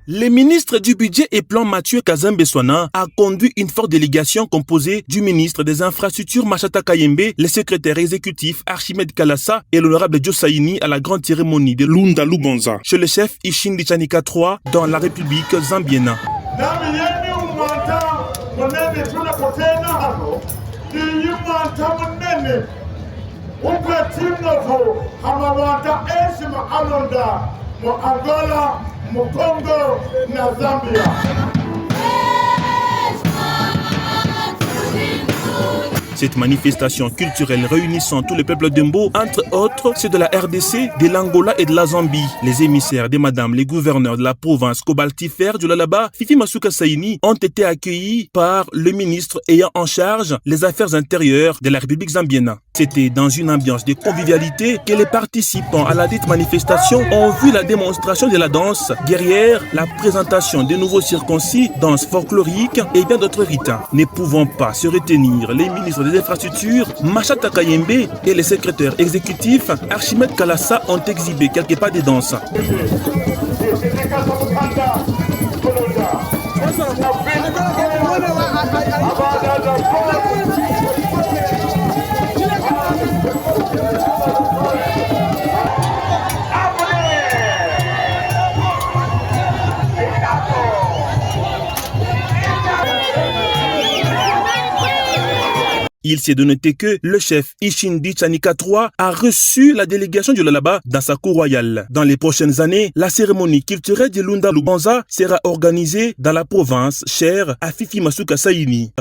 Le ministre du Budget et Plan Mathieu Kazembe-Swana a conduit une forte délégation composée du ministre des Infrastructures Machata Kayembe, le secrétaire exécutif Archimède Kalassa et l'honorable Diosaini à la grande cérémonie de Lunda Lubanza chez le chef Ishindi Chanika III dans la République zambienne. Congo na Zambia. Cette manifestation culturelle réunissant tous les peuples d'Embo, entre autres ceux de la RDC, de l'Angola et de la Zambie. Les émissaires des madames, les gouverneurs de la province cobaltifère du Lalaba, Fifi Masuka Saini, ont été accueillis par le ministre ayant en charge les affaires intérieures de la République zambienne. C'était dans une ambiance de convivialité que les participants à la dite manifestation ont vu la démonstration de la danse guerrière, la présentation des nouveaux circoncis, danse folklorique et bien d'autres rites. Ne pouvant pas se retenir, les ministres des Infrastructures, Machata Kayembe et les secrétaires exécutifs, Archimède Kalassa, ont exhibé quelques pas de danse. Il s'est de noter que le chef Ishindi Chanika III a reçu la délégation du Lalaba dans sa cour royale. Dans les prochaines années, la cérémonie culturelle de Lunda Lubanza sera organisée dans la province chère à Fifi Masuka Saini.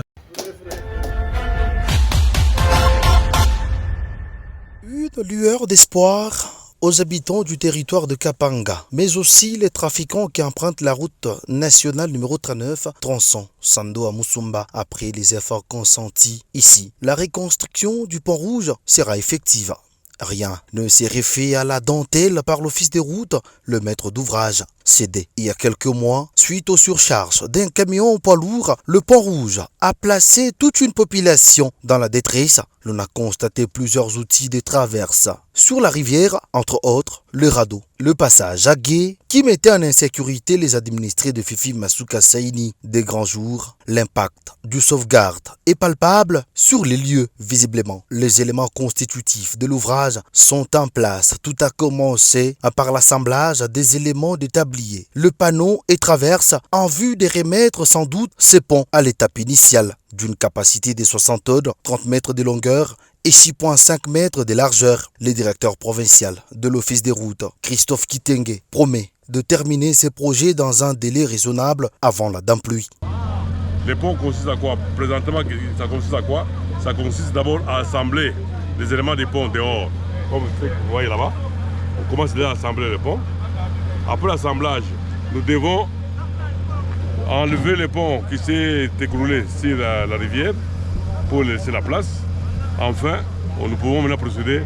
Une lueur d'espoir aux habitants du territoire de Kapanga, mais aussi les trafiquants qui empruntent la route nationale numéro 39, tronçon Sando à Musumba. Après les efforts consentis ici, la reconstruction du pont rouge sera effective. Rien ne s'est refait à la dentelle par l'office des routes, le maître d'ouvrage. Cédé il y a quelques mois, suite aux surcharges d'un camion poids lourd, le pont rouge a placé toute une population dans la détresse. L'on a constaté plusieurs outils de traverse sur la rivière, entre autres le radeau, le passage à gué qui mettait en insécurité les administrés de Fifi Masuka Saini des grands jours. L'impact du sauvegarde est palpable sur les lieux. Visiblement, les éléments constitutifs de l'ouvrage sont en place. Tout a commencé par l'assemblage des éléments de tablier, le panneau et traverse en vue de remettre sans doute ces ponts à l'étape initiale d'une capacité de 60 tonnes, 30 mètres de longueur et 6,5 mètres de largeur. Le directeur provincial de l'Office des routes, Christophe Kitenge, promet de terminer ces projets dans un délai raisonnable avant la dent pluie. Les ponts consistent à quoi? Présentement, ça consiste à quoi? Ça consiste d'abord à assembler les éléments des ponts dehors. Comme vous voyez là-bas, on commence déjà à assembler les ponts. Après l'assemblage, nous devons enlever les ponts qui s'est écroulé sur la rivière pour laisser la place. Enfin, nous pouvons maintenant procéder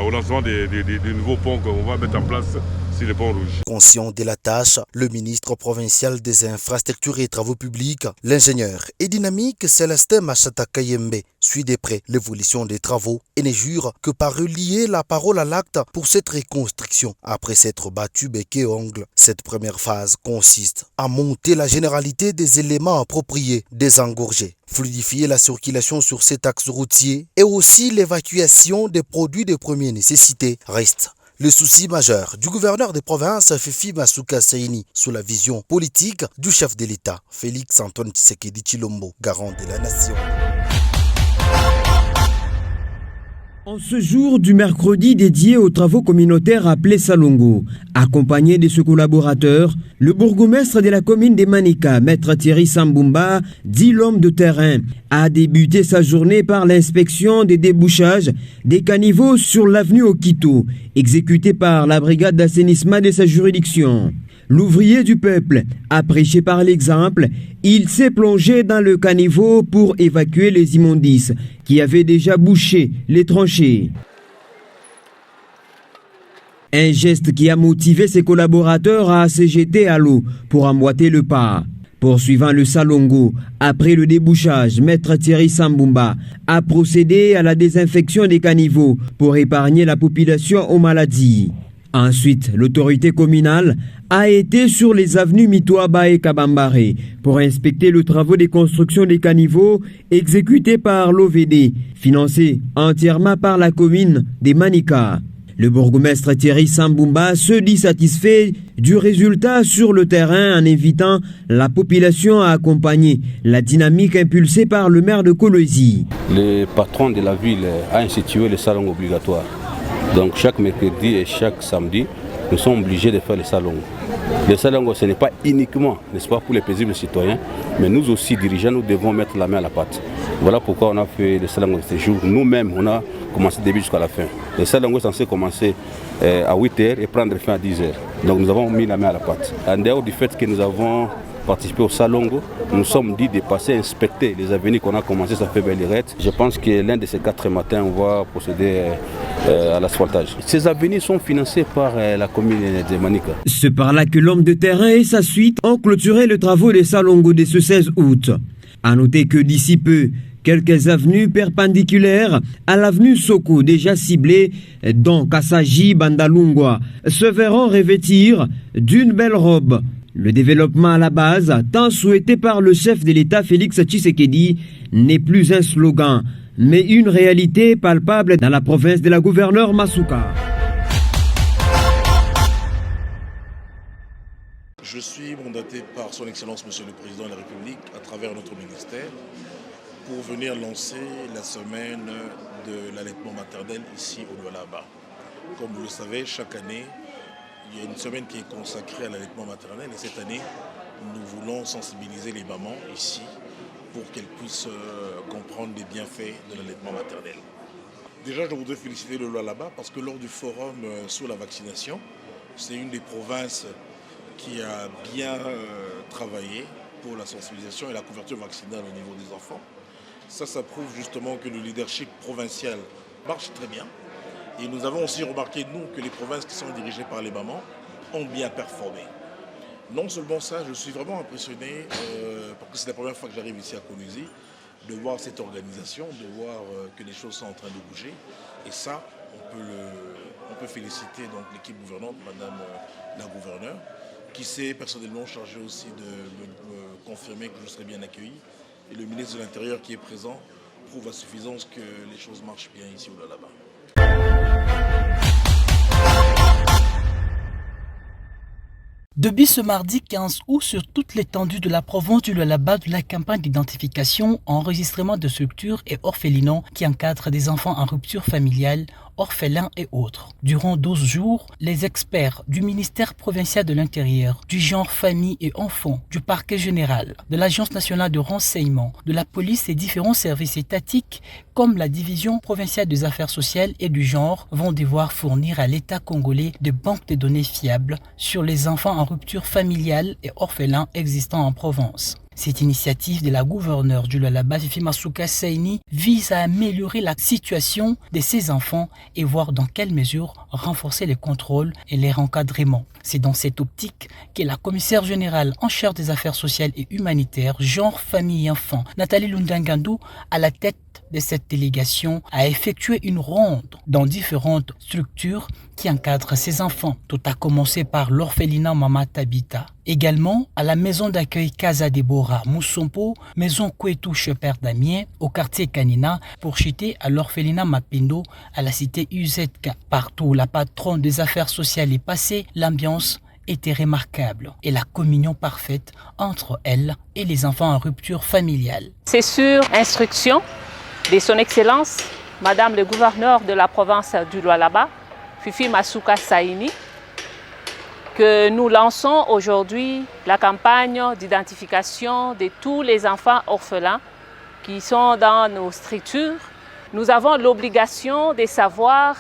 au lancement des nouveaux ponts qu'on va mettre en place sur les ponts rouges. Conscient de la tâche, le ministre provincial des Infrastructures et Travaux Publics, l'ingénieur et dynamique Célestin Machata Kayembe, suit de près l'évolution des travaux et ne jure que par relier la parole à l'acte pour cette reconstruction. Après s'être battu bec et ongle, cette première phase consiste à monter la généralité des éléments appropriés, désengorger, fluidifier la circulation sur cet axe routier et aussi l'évacuation des produits de première nécessité. Reste le souci majeur du gouverneur des provinces Fifi Masuka Saini sous la vision politique du chef de l'État Félix Antoine Tshisekedi Tshilombo, garant de la nation. En ce jour du mercredi dédié aux travaux communautaires appelé Salongo, accompagné de ses collaborateurs, le bourgmestre de la commune de Manika, maître Thierry Sambumba, dit l'homme de terrain, a débuté sa journée par l'inspection des débouchages des caniveaux sur l'avenue Okito, exécuté par la brigade d'assainissement de sa juridiction. L'ouvrier du peuple a prêché par l'exemple. Il s'est plongé dans le caniveau pour évacuer les immondices qui avaient déjà bouché les tranchées. Un geste qui a motivé ses collaborateurs à se jeter à l'eau pour emboîter le pas. Poursuivant le Salongo, après le débouchage, maître Thierry Sambumba a procédé à la désinfection des caniveaux pour épargner la population aux maladies. Ensuite, l'autorité communale a été sur les avenues Mitouaba et Kabambare pour inspecter le travaux de construction des caniveaux exécutés par l'OVD, financé entièrement par la commune de Manika. Le bourgmestre Thierry Sambumba se dit satisfait du résultat sur le terrain en invitant la population à accompagner la dynamique impulsée par le maire de Kolwezi. Le patron de la ville a institué le salon obligatoire. Donc chaque mercredi et chaque samedi, nous sommes obligés de faire le salon. Le salon, ce n'est pas uniquement, n'est-ce pas, pour les paisibles citoyens, mais nous aussi, dirigeants, nous devons mettre la main à la pâte. Voilà pourquoi on a fait le salon de ce jour. Nous-mêmes, on a commencé du début jusqu'à la fin. Le salon est censé commencer à 8h et prendre fin à 10h. Donc nous avons mis la main à la pâte. En dehors du fait que nous avons participé au salon, nous sommes dit de passer à inspecter les avenues qu'on a commencé, ça fait belle lurette. Je pense que l'un de ces 4 matins, on va procéder à l'asphaltage. Ces avenues sont financées par la commune de Manika. C'est par là que l'homme de terrain et sa suite ont clôturé le travaux des Salongo de ce 16 août. A noter que d'ici peu, quelques avenues perpendiculaires à l'avenue Soko, déjà ciblées, dont Kasaji, Bandalungwa, se verront revêtir d'une belle robe. Le développement à la base, tant souhaité par le chef de l'État Félix Tshisekedi, n'est plus un slogan, mais une réalité palpable dans la province de la gouverneure Masuka. Je suis mandaté par son Excellence Monsieur le Président de la République à travers notre ministère pour venir lancer la semaine de l'allaitement maternel ici au Lualaba. Comme vous le savez, chaque année, il y a une semaine qui est consacrée à l'allaitement maternel et cette année, nous voulons sensibiliser les mamans ici pour qu'elles puissent comprendre les bienfaits de l'allaitement maternel. Déjà, je voudrais féliciter le Lualaba parce que lors du forum sur la vaccination, c'est une des provinces qui a bien travaillé pour la sensibilisation et la couverture vaccinale au niveau des enfants. Ça prouve justement que le leadership provincial marche très bien. Et nous avons aussi remarqué, nous, que les provinces qui sont dirigées par les mamans ont bien performé. Non seulement ça, je suis vraiment impressionné, parce que c'est la première fois que j'arrive ici à Kolwezi, de voir cette organisation, de voir que les choses sont en train de bouger. Et ça, on peut féliciter donc l'équipe gouvernante, Madame la gouverneure, qui s'est personnellement chargé aussi de me confirmer que je serai bien accueilli. Et le ministre de l'Intérieur qui est présent prouve à suffisance que les choses marchent bien ici ou là-bas. Depuis ce mardi 15 août, sur toute l'étendue de la province du Lualaba, de la campagne d'identification, enregistrement de structures et orphelinats qui encadrent des enfants en rupture familiale, orphelins et autres. Durant 12 jours, les experts du ministère provincial de l'Intérieur, du genre famille et enfants, du parquet général, de l'Agence nationale de renseignement, de la police et différents services étatiques comme la division provinciale des affaires sociales et du genre vont devoir fournir à l'État congolais des banques de données fiables sur les enfants en rupture familiale et orphelins existants en province. Cette initiative de la gouverneure du Lualaba, Fifi Masuka Saini, vise à améliorer la situation de ces enfants et voir dans quelle mesure renforcer les contrôles et les encadrements. C'est dans cette optique que la commissaire générale en charge des affaires sociales et humanitaires, genre, famille et enfants, Nathalie Lundangandou, à la tête de cette délégation, a effectué une ronde dans différentes structures qui encadrent ces enfants. Tout a commencé par l'orphelinat Mama Tabita. Également à la maison d'accueil Casa Deborah Moussompo, maison Kouetouche Père Damien, au quartier Kanina, pour chiter à l'orphelinat Mapendo, à la cité UZK. Partout où la patronne des affaires sociales est passée, l'ambiance était remarquable et la communion parfaite entre elle et les enfants en rupture familiale. C'est sur instruction de son Excellence, Madame le gouverneur de la province du Lualaba, Fifi Masuka Saini, que nous lançons aujourd'hui la campagne d'identification de tous les enfants orphelins qui sont dans nos structures. Nous avons l'obligation de savoir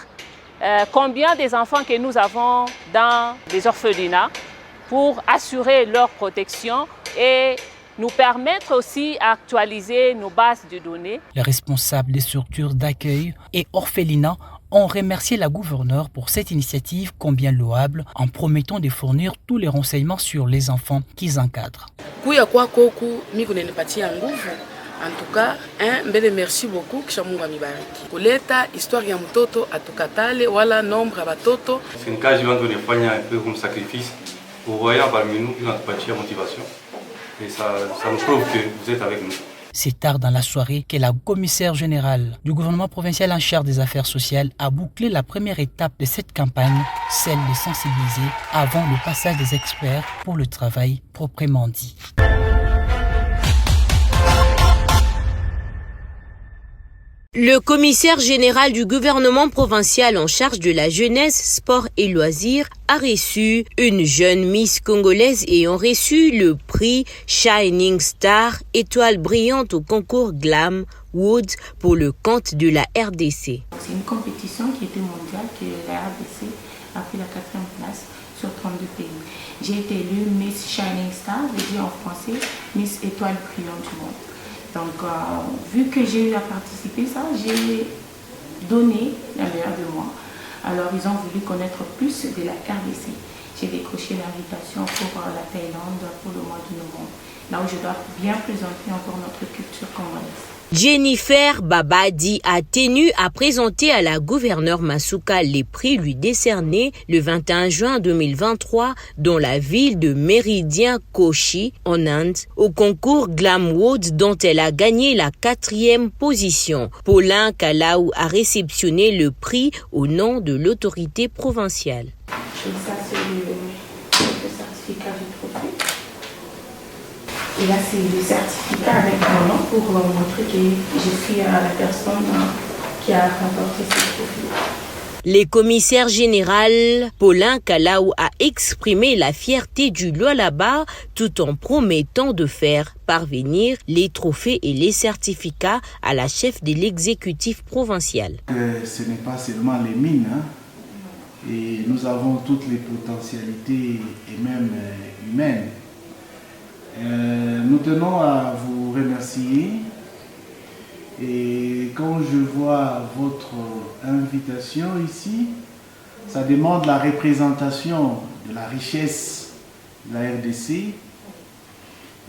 combien des enfants que nous avons dans les orphelinats pour assurer leur protection et nous permettre aussi d'actualiser nos bases de données. Les responsables des structures d'accueil et orphelinats ont remercié la gouverneure pour cette initiative combien louable en promettant de fournir tous les renseignements sur les enfants qu'ils encadrent. En tout cas, mbele merci beaucoup kisha Mungu amibariki. Kuleta historia ya mtoto atukatale wala nombre ya watoto. C'est une kazi wangu nilifanya comme sacrifice vous voyez parmi nous une empathie et motivation. Et ça nous prouve que vous êtes avec nous. C'est tard dans la soirée que la commissaire générale du gouvernement provincial en charge des affaires sociales a bouclé la première étape de cette campagne, celle de sensibiliser avant le passage des experts pour le travail proprement dit. Le commissaire général du gouvernement provincial en charge de la jeunesse, sport et loisirs a reçu une jeune Miss congolaise ayant reçu le prix Shining Star, étoile brillante au concours Glam Woods pour le compte de la RDC. C'est une compétition qui était mondiale, que la RDC a pris la 4e place sur 32 pays. J'ai été élue Miss Shining Star, je dis en français Miss étoile brillante du monde. Donc, vu que j'ai eu à participer ça, j'ai donné le meilleur de moi. Alors, ils ont voulu connaître plus de la RDC. J'ai décroché l'invitation pour la Thaïlande pour le mois de novembre, là où je dois bien présenter encore notre culture congolaise. Jennifer Babadi a tenu à présenter à la gouverneure Masuka les prix lui décernés le 21 juin 2023 dans la ville de Méridien Kochi en Inde au concours Glam Woods dont elle a gagné la 4e position. Paulin Kalaou a réceptionné le prix au nom de l'autorité provinciale. Ça, c'est le certificat du trophée. Et là, c'est le certificat avec mon nom pour montrer que je suis la personne qui a remporté ce trophée. Le commissaire général Paulin Kalaou a exprimé la fierté du Lualaba tout en promettant de faire parvenir les trophées et les certificats à la chef de l'exécutif provincial. Ce n'est pas seulement les mines, et nous avons toutes les potentialités et même humaines. Nous tenons à vous remercier et quand je vois votre invitation ici, ça demande la représentation de la richesse de la RDC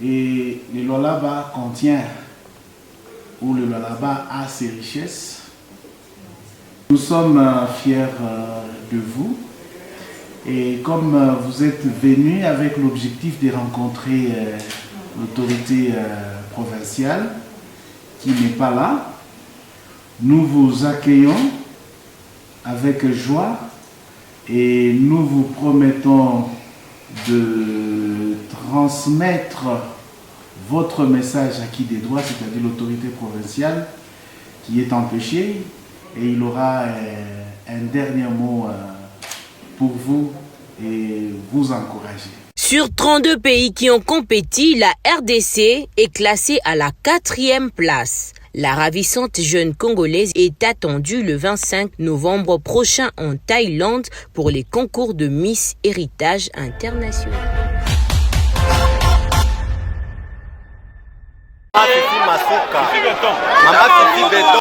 et le Lualaba contient, ou le Lualaba a ses richesses. Nous sommes fiers de vous. Et comme vous êtes venus avec l'objectif de rencontrer l'autorité provinciale qui n'est pas là, nous vous accueillons avec joie et nous vous promettons de transmettre votre message à qui des droits, c'est-à-dire l'autorité provinciale qui est empêchée, et il aura un dernier mot pour vous et vous encourager. Sur 32 pays qui ont compéti, la RDC est classée à la 4e place. La ravissante jeune Congolaise est attendue le 25 novembre prochain en Thaïlande pour les concours de Miss Héritage International.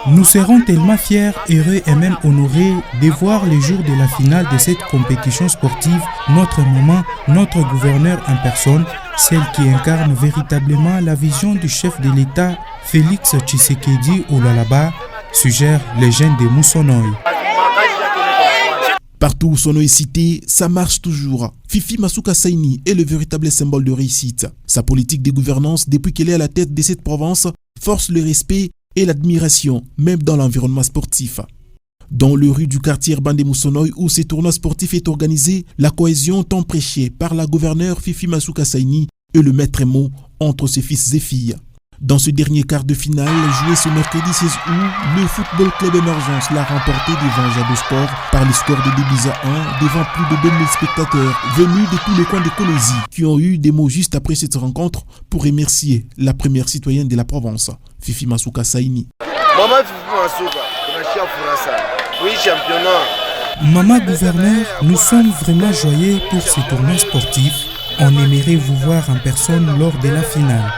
Nous serons tellement fiers, heureux et même honorés de voir le jour de la finale de cette compétition sportive notre maman, notre gouverneur en personne, celle qui incarne véritablement la vision du chef de l'État, Félix Tshisekedi au Lualaba, suggère les jeunes de Moussonoï. Partout où son nom est cité, ça marche toujours. Fifi Masuka Saini est le véritable symbole de réussite. Sa politique de gouvernance, depuis qu'elle est à la tête de cette province, force le respect et l'admiration, même dans l'environnement sportif. Dans le rue du quartier urbain de Moussonoï où ce tournoi sportif est organisé, la cohésion tant prêchée par la gouverneure Fifi Masuka Saini est le maître mot entre ses fils et filles. Dans ce dernier quart de finale, joué ce mercredi 16 août, le Football Club Émergence l'a remporté devant Jado Sport par le score de 2 buts à 1 devant plus de 2000 spectateurs venus de tous les coins de Colosie qui ont eu des mots juste après cette rencontre pour remercier la première citoyenne de la province, Fifi Masuka Saini. Maman Fifi Masuka, oui championnat. Maman gouverneur, nous sommes vraiment joyeux pour ce tournoi sportif. On aimerait vous voir en personne lors de la finale.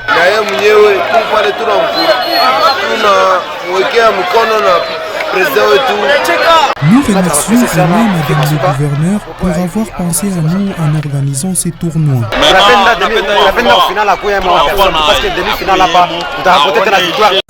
Nous remercions vraiment Madame le gouverneur pour avoir pensé à nous en organisant ces tournois.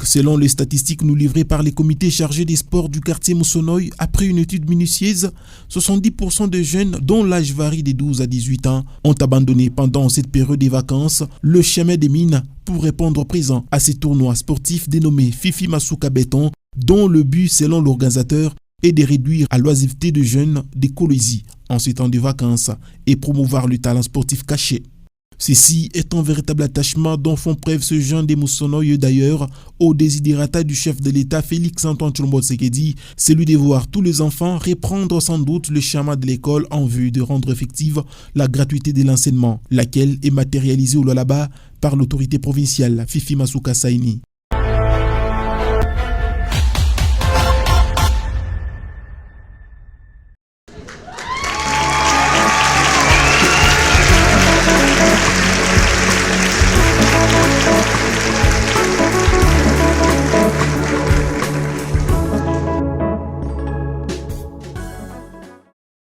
selon les statistiques nous livrées par les comités chargés des sports du quartier Moussonoï. Après une étude minutieuse, 70% des jeunes dont l'âge varie de 12 à 18 ans ont abandonné pendant cette période des vacances le chemin des mines pour répondre présent à ces tournois sportifs dénommés Fifi Masuka Béton, dont le but, selon l'organisateur, est de réduire à l'oisiveté de jeunes des Kolwezi en ces temps de vacances et promouvoir le talent sportif caché. Ceci est un véritable attachement dont font preuve ce jeune des Moussonoï d'ailleurs au désidérata du chef de l'État Félix-Antoine Tshilombo-Tsekedi, celui de voir tous les enfants reprendre sans doute le chemin de l'école en vue de rendre effective la gratuité de l'enseignement, laquelle est matérialisée au Lualaba par l'autorité provinciale Fifi Masuka Saini.